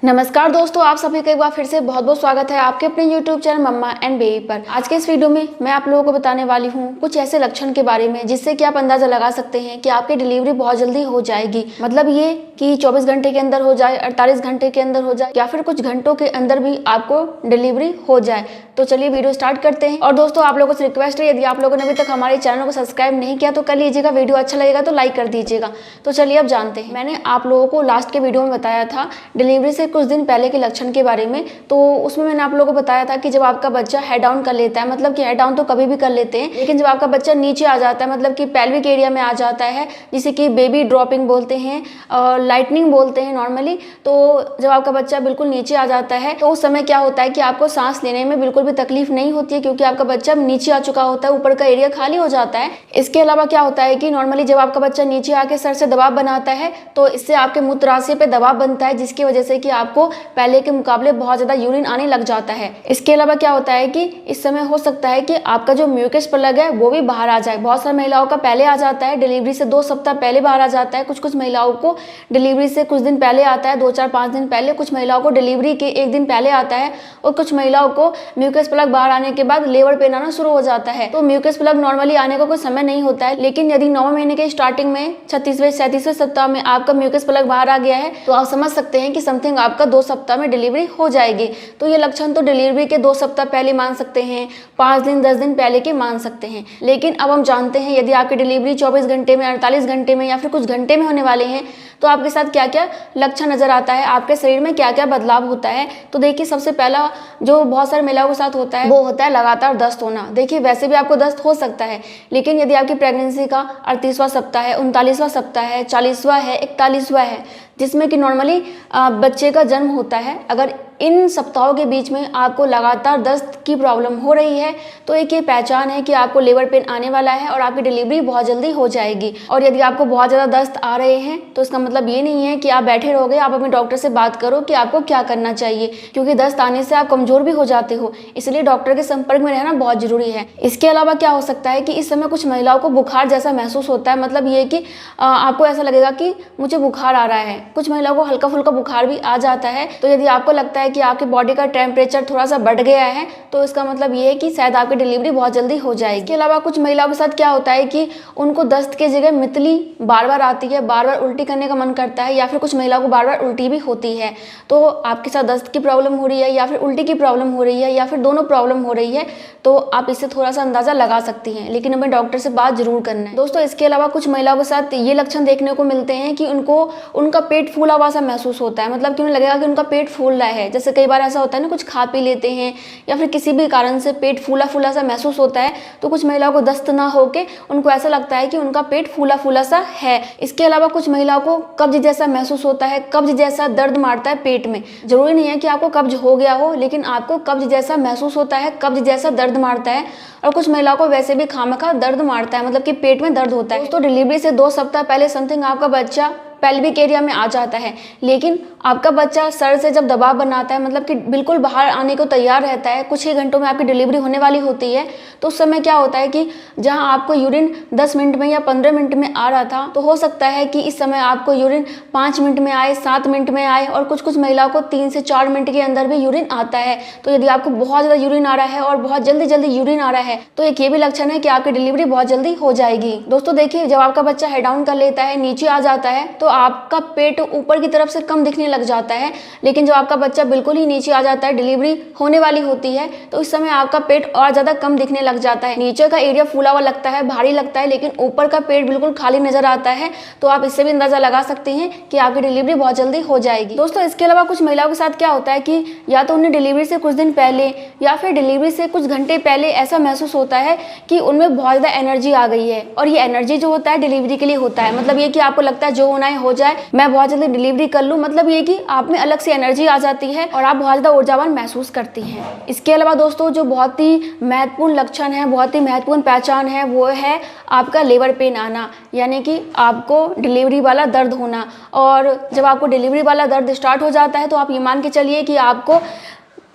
नमस्कार दोस्तों, आप सभी का एक बार फिर से बहुत बहुत स्वागत है आपके अपने YouTube channel mamma and baby पर। आज के इस वीडियो में मैं आप लोगों को बताने वाली हूँ कुछ ऐसे लक्षण के बारे में जिससे कि आप अंदाजा लगा सकते हैं कि आपकी डिलीवरी बहुत जल्दी हो जाएगी। मतलब ये कि 24 घंटे के अंदर हो जाए, 48 घंटे के अंदर हो जाए या फिर कुछ घंटों के अंदर भी आपको डिलीवरी हो जाए। तो चलिए वीडियो स्टार्ट करते हैं। और दोस्तों आप लोगों से रिक्वेस्ट है, यदि आप लोगों ने अभी तक हमारे चैनल को सब्सक्राइब नहीं किया तो कर लीजिएगा। वीडियो अच्छा लगेगा तो लाइक कर दीजिएगा। तो चलिए अब जानते हैं। मैंने आप लोगों को लास्ट के वीडियो में बताया था डिलीवरी से कुछ दिन पहले के लक्षण के बारे में। तो उसमें मैंने आप लोगों को बताया था कि जब आपका बच्चा हेड डाउन कर लेता है, मतलब कि हेड डाउन तो कभी भी कर लेते हैं, लेकिन जब आपका बच्चा नीचे आ जाता है, मतलब कि पेल्विक एरिया में आ जाता है, जिसे कि बेबी ड्रॉपिंग बोलते हैं और लाइटनिंग बोलते हैं नॉर्मली। तो जब आपका बच्चा बिल्कुल नीचे आ जाता है तो उस समय क्या होता है कि आपको सांस लेने में बिल्कुल भी तकलीफ नहीं होती है, क्योंकि आपका बच्चा नीचे आ चुका होता है, ऊपर का एरिया खाली हो जाता है। इसके अलावा क्या होता है कि नॉर्मली जब आपका बच्चा नीचे आके सर से दबाव बनाता है तो इससे आपके मूत्राशय पे दबाव बनता है, जिसकी वजह से कि आपको पहले के मुकाबले बहुत ज्यादा यूरिन आने लग जाता है। इसके अलावा क्या होता है कि इस समय हो सकता है कि आपका जो म्यूकस प्लग है वो भी बाहर आ जाए। बहुत सारी महिलाओं का पहले आ जाता है, डिलीवरी से 2 सप्ताह पहले बाहर आ जाता है। कुछ महिलाओं को डिलीवरी से कुछ दिन पहले आता है, 2-4-5 दिन पहले। कुछ महिलाओं को डिलीवरी के 1 दिन पहले आता है और कुछ महिलाओं को म्यूकस प्लग बाहर आने के बाद लेबर पेन आना शुरू हो जाता है। तो म्यूकस प्लग नॉर्मली आने का कोई समय नहीं होता है, लेकिन यदि 9वें महीने के स्टार्टिंग में 36वें-37वें सप्ताह में आपका म्यूकस प्लग बाहर आ गया है तो आप समझ सकते हैं कि समथिंग आपका 2 सप्ताह में डिलीवरी हो जाएगी। तो ये लक्षण तो डिलीवरी के 2 सप्ताह पहले मान सकते हैं, 5 दिन 10 दिन पहले के मान सकते हैं। लेकिन अब हम जानते हैं यदि आपकी डिलीवरी 24 घंटे में, 48 घंटे में या फिर कुछ घंटे में होने वाले हैं तो आपके साथ क्या क्या लक्षण नजर आता है, आपके शरीर में क्या क्या बदलाव होता है। तो देखिए, सबसे पहला जो बहुत सारे महिलाओं के साथ होता है वो होता है लगातार दस्त होना। देखिए, वैसे भी आपको दस्त हो सकता है, लेकिन यदि आपकी प्रेगनेंसी का 38वां सप्ताह है, 39वां सप्ताह है, 40वां है, 41वां है, जिसमें कि नॉर्मली बच्चे का जन्म होता है, अगर इन सप्ताहों के बीच में आपको लगातार दस्त की प्रॉब्लम हो रही है तो एक ये पहचान है कि आपको लेबर पेन आने वाला है और आपकी डिलीवरी बहुत जल्दी हो जाएगी। और यदि आपको बहुत ज़्यादा दस्त आ रहे हैं तो इसका मतलब ये नहीं है कि आप बैठे रहोगे। आप अपने डॉक्टर से बात करो कि आपको क्या करना चाहिए, क्योंकि दस्त आने से आप कमज़ोर भी हो जाते हो, इसलिए डॉक्टर के संपर्क में रहना बहुत ज़रूरी है। इसके अलावा क्या हो सकता है कि इस समय कुछ महिलाओं को बुखार जैसा महसूस होता है। मतलब ये कि आपको ऐसा लगेगा कि मुझे बुखार आ रहा है। कुछ महिलाओं को हल्का फुल्का बुखार भी आ जाता है। तो यदि आपको लगता है कि आपकी बॉडी का टेम्परेचर थोड़ा सा बढ़ गया है तो इसका मतलब ये है कि शायद आपकी डिलीवरी बहुत जल्दी हो जाएगी। इसके अलावा कुछ महिलाओं के साथ क्या होता है कि उनको दस्त की जगह मितली बार बार आती है, बार बार उल्टी करने का मन करता है, या फिर कुछ महिलाओं को बार बार उल्टी भी होती है। तो आपके साथ दस्त की प्रॉब्लम हो रही है या फिर उल्टी की प्रॉब्लम हो रही है या फिर दोनों प्रॉब्लम हो रही है तो आप इससे थोड़ा सा अंदाजा लगा सकती हैं, लेकिन हमें डॉक्टर से बात जरूर करना है दोस्तों। इसके अलावा कुछ महिलाओं के साथ ये लक्षण देखने को मिलते हैं कि उनका पेट फूला हुआ सा महसूस होता है। मतलब कि उन्हें लगेगा कि उनका पेट फूल रहा है। जैसे कई बार ऐसा होता है ना, कुछ खा पी लेते हैं या फिर किसी भी कारण से पेट फूला फूला सा महसूस होता है, तो कुछ महिलाओं को दस्त ना होके उनको ऐसा लगता है कि उनका पेट फूला फूला सा है। इसके अलावा कुछ महिलाओं को कब्ज जैसा महसूस होता है, कब्ज जैसा दर्द मारता है पेट में। जरूरी नहीं है कि आपको कब्ज हो गया हो, लेकिन आपको कब्ज जैसा महसूस होता है, कब्ज जैसा दर्द मारता है। और कुछ महिलाओं को वैसे भी खामखा दर्द मारता है, मतलब कि पेट में दर्द होता है। तो डिलीवरी से 2 सप्ताह पहले समथिंग आपका बच्चा पेल्विक एरिया में आ जाता है, लेकिन आपका बच्चा सर से जब दबाव बनाता है, मतलब कि बिल्कुल बाहर आने को तैयार रहता है, कुछ ही घंटों में आपकी डिलीवरी होने वाली होती है, तो उस समय क्या होता है कि जहां आपको यूरिन 10 मिनट में या 15 मिनट में आ रहा था तो हो सकता है कि इस समय आपको यूरिन 5 मिनट में आए, 7 मिनट में आए, और कुछ महिलाओं को 3 से 4 मिनट के अंदर भी यूरिन आता है। तो यदि आपको बहुत ज़्यादा यूरिन आ रहा है और बहुत जल्दी यूरिन आ रहा है तो एक ये भी लक्षण है कि आपकी डिलीवरी बहुत जल्दी हो जाएगी। दोस्तों देखिए, जब आपका बच्चा हेड डाउन कर लेता है, नीचे आ जाता है, तो आपका पेट ऊपर की तरफ से कम दिखने लग जाता है। लेकिन जब आपका बच्चा बिल्कुल ही नीचे आ जाता है, डिलीवरी होने वाली होती है, तो इस समय आपका पेट और ज्यादा कम दिखने लग जाता है। नीचे का एरिया फूला हुआ लगता है, भारी लगता है, लेकिन ऊपर का पेट बिल्कुल खाली नजर आता है। तो आप इससे भी अंदाजा लगा सकते हैं कि आपकी डिलीवरी बहुत जल्दी हो जाएगी। दोस्तों इसके अलावा कुछ महिलाओं के साथ क्या होता है कि या तो उन्हें डिलीवरी से कुछ दिन पहले या फिर डिलीवरी से कुछ घंटे पहले ऐसा महसूस होता है कि उनमें बहुत ज्यादा एनर्जी आ गई है, और ये एनर्जी जो होता है डिलीवरी के लिए होता है। मतलब ये कि आपको लगता है जो होना है हो जाए, मैं बहुत जल्दी डिलीवरी कर लूँ। मतलब ये कि आप में अलग से एनर्जी आ जाती है और आप बहुत ज़्यादा ऊर्जावान महसूस करती हैं। इसके अलावा दोस्तों जो बहुत ही महत्वपूर्ण लक्षण है, बहुत ही महत्वपूर्ण पहचान है, वो है आपका लेबर पेन आना, यानी कि आपको डिलीवरी वाला दर्द होना। और जब आपको डिलीवरी वाला दर्द स्टार्ट हो जाता है तो आप ये मान के चलिए कि आपको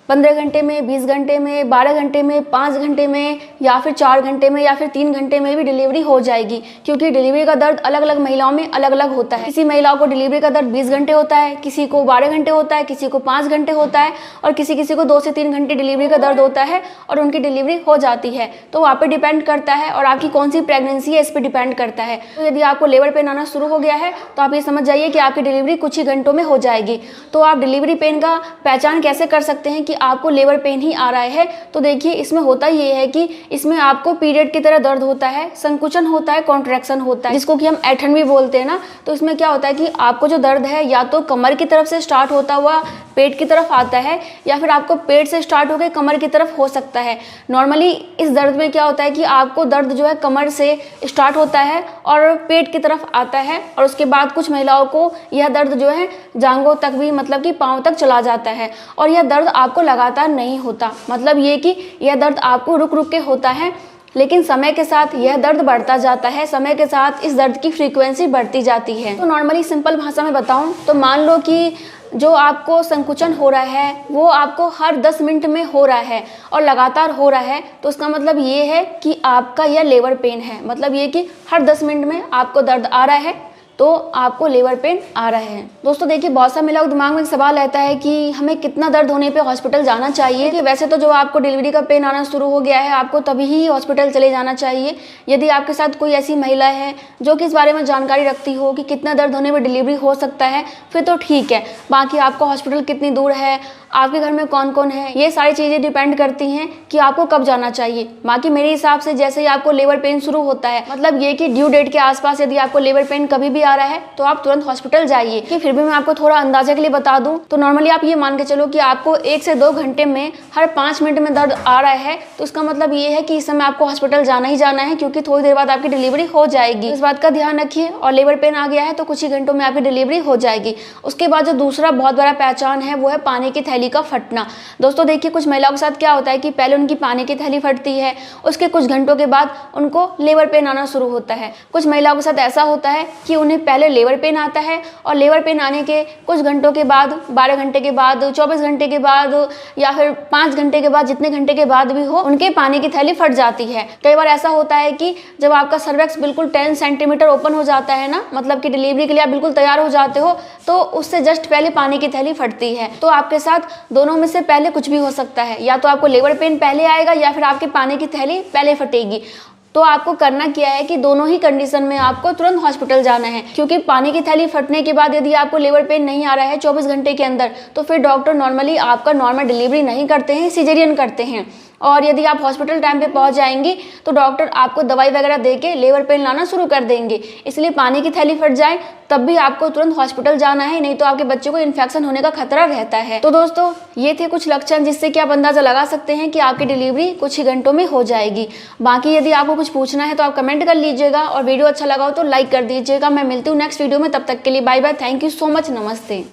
15 घंटे में, 20 घंटे में, 12 घंटे में, 5 घंटे में या फिर 4 घंटे में या फिर 3 घंटे में भी डिलीवरी हो जाएगी, क्योंकि डिलीवरी का दर्द अलग अलग महिलाओं में अलग अलग होता है। किसी महिलाओं को डिलीवरी का दर्द 20 घंटे होता है, किसी को 12 घंटे होता है, किसी को 5 घंटे होता है और किसी किसी को 2 से 3 घंटे डिलीवरी का दर्द होता है और उनकी डिलीवरी हो जाती है। तो वहाँ पे डिपेंड करता है और आपकी कौन सी प्रेगनेंसी है इस पर डिपेंड करता है। तो यदि आपको लेबर पेन आना शुरू हो गया है तो आप ये समझ जाइए कि आपकी डिलीवरी कुछ ही घंटों में हो जाएगी। तो आप डिलीवरी पेन का पहचान कैसे कर सकते हैं कि आपको लेबर पेन ही आ रहा है? तो देखिए, इसमें होता ये है कि इसमें आपको पीरियड की तरह दर्द होता है, संकुचन होता है, कॉन्ट्रैक्शन होता है, जिसको कि हम ऐठन भी बोलते हैं ना। तो इसमें क्या होता है कि आपको जो दर्द है या तो कमर की तरफ से स्टार्ट होता हुआ पेट की तरफ आता है या फिर आपको पेट से स्टार्ट होकर कमर की तरफ हो सकता है। नॉर्मली इस दर्द में क्या होता है कि आपको दर्द जो है कमर से स्टार्ट होता है और पेट की तरफ आता है और उसके बाद कुछ महिलाओं को यह दर्द जो है जांघों तक भी, मतलब कि पाँव तक चला जाता है। और यह दर्द आपको लगातार नहीं होता, मतलब ये कि यह दर्द आपको रुक रुक के होता है, लेकिन समय के साथ यह दर्द बढ़ता जाता है, समय के साथ इस दर्द की फ्रीक्वेंसी बढ़ती जाती है। तो नॉर्मली सिंपल भाषा में बताऊं तो मान लो कि जो आपको संकुचन हो रहा है वो आपको हर 10 मिनट में हो रहा है और लगातार हो रहा है, तो उसका मतलब ये है कि आपका यह लेबर पेन है। मतलब ये कि हर 10 मिनट में आपको दर्द आ रहा है तो आपको लेबर पेन आ रहा है। दोस्तों देखिए, बहुत सा महिलाओं के दिमाग में एक सवाल रहता है कि हमें कितना दर्द होने पे हॉस्पिटल जाना चाहिए। कि वैसे तो जो आपको डिलीवरी का पेन आना शुरू हो गया है आपको तभी ही हॉस्पिटल चले जाना चाहिए। यदि आपके साथ कोई ऐसी महिला है जो कि इस बारे में जानकारी रखती हो कि कितना दर्द होने पर डिलीवरी हो सकता है, फिर तो ठीक है। बाकी आपका हॉस्पिटल कितनी दूर है, आपके घर में कौन कौन है, ये सारी चीज़ें डिपेंड करती हैं कि आपको कब जाना चाहिए। बाकी मेरे हिसाब से जैसे ही आपको लेबर पेन शुरू होता है, मतलब ये कि ड्यू डेट के आसपास यदि आपको लेबर पेन कभी भी आ रहा है तो आप तुरंत हॉस्पिटल जाइए। कि फिर भी मैं आपको थोड़ा अंदाजे के लिए बता दूं तो नॉर्मली आप ये मान के चलो कि आपको 1 से 2 घंटे में हर 5 मिनट में दर्द आ रहा है, तो इसका मतलब ये है कि इस समय आपको हॉस्पिटल जाना ही जाना है, क्योंकि थोड़ी देर बाद आपकी डिलीवरी हो जाएगी। इस बात का ध्यान रखिए। और लेबर पेन आ गया है तो कुछ ही घंटों में आपकी डिलीवरी हो जाएगी। उसके बाद जो दूसरा बहुत बड़ा पहचान है वो है पानी की थैली का फटना। दोस्तों देखिए, कुछ महिलाओं के साथ क्या होता है कि पहले उनकी पानी की थैली फटती है, उसके कुछ घंटों के बाद उनको लेबर पेन आना शुरू होता है। कुछ महिलाओं के साथ ऐसा होता है कि उन्हें पहले लेबर पेन आता है और लेबर पेन आने के कुछ घंटों के बाद, 12 घंटे के बाद, 24 घंटे के बाद या फिर 5 घंटे के बाद, जितने घंटे के बाद भी हो, उनके पानी की थैली फट जाती है। कई बार ऐसा होता है कि जब आपका सर्वेक्स बिल्कुल 10 सेंटीमीटर ओपन हो जाता है ना, मतलब कि डिलीवरी के लिए आप बिल्कुल तैयार हो जाते हो, तो उससे जस्ट पहले पानी की थैली फटती है। तो आपके साथ दोनों में से पहले कुछ भी हो सकता है, या तो आपको लेबर पेन पहले आएगा या फिर आपकी पानी की थैली पहले फटेगी। तो आपको करना क्या है कि दोनों ही कंडीशन में आपको तुरंत हॉस्पिटल जाना है, क्योंकि पानी की थैली फटने के बाद यदि आपको लेबर पेन नहीं आ रहा है 24 घंटे के अंदर, तो फिर डॉक्टर नॉर्मली आपका नॉर्मल डिलीवरी नहीं करते हैं, सिजेरियन करते हैं। और यदि आप हॉस्पिटल टाइम पे पहुंच जाएंगी तो डॉक्टर आपको दवाई वगैरह देके लेबर पेन लाना शुरू कर देंगे। इसलिए पानी की थैली फट जाए तब भी आपको तुरंत हॉस्पिटल जाना है, नहीं तो आपके बच्चे को इन्फेक्शन होने का खतरा रहता है। तो दोस्तों ये थे कुछ लक्षण जिससे कि आप अंदाजा लगा सकते हैं कि आपकी डिलीवरी कुछ ही घंटों में हो जाएगी। बाकी यदि आपको कुछ पूछना है तो आप कमेंट कर लीजिएगा और वीडियो अच्छा लगा हो तो लाइक कर दीजिएगा। मैं मिलती हूँ नेक्स्ट वीडियो में, तब तक के लिए bye bye. Thank you so much. नमस्ते।